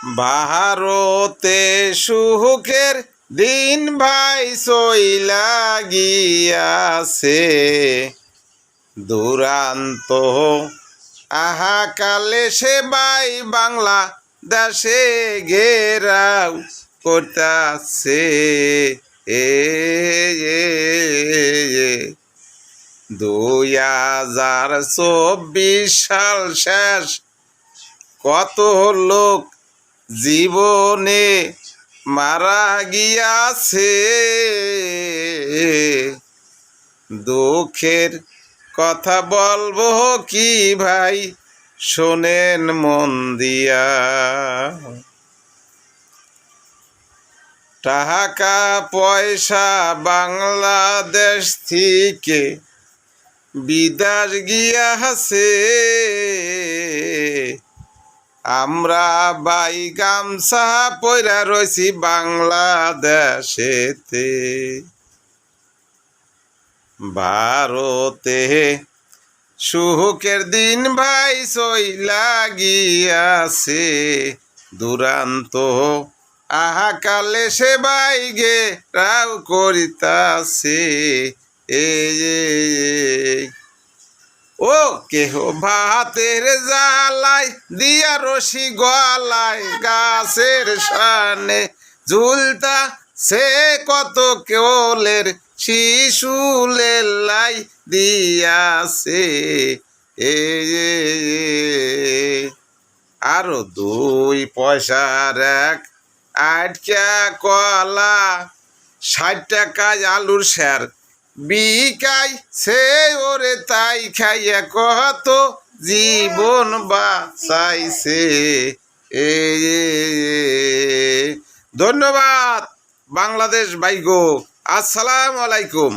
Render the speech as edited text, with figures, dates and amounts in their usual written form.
ভারতে সুখের দিন ভাই চইলা গিয়াছে, দুরান্ত আহাকালে সে ভাই বাংলা দেশে ঘেরাও করতাছে। 2024 সাল শেষ, কত লোক জীবনে মারা গিয়াছে। দুঃখের কথা বলবো কি ভাই, শোনেন মন দিয়া। টাকা পয়সা বাংলাদেশ থেকে বিদেশ গিয়াছে, আমরা বাই গামছা পইরা রইছি বাংলাদেশেতে। ভারতে সুখের দিন ভাই চইলা গিয়াছে, দুরান্ত আহাকালে সে ভাই ঘেরাও করিতাছে। ও কেহ ভাতের জ্বালাই দিয়া রশি গলায় গাছের সানে ঝুলতা সে, কত কেলের শিশু লেলাই দিয়াছে। আরো 2 পয়সার এক আটকা কলা, 60 টাকায় আলুর স্যার বিকাই সে, ওরে তাই খাইয়া কত জীবন বাঁচাইছে। ধন্যবাদ বাংলাদেশ ভাইগো, আসসালামু আলাইকুম।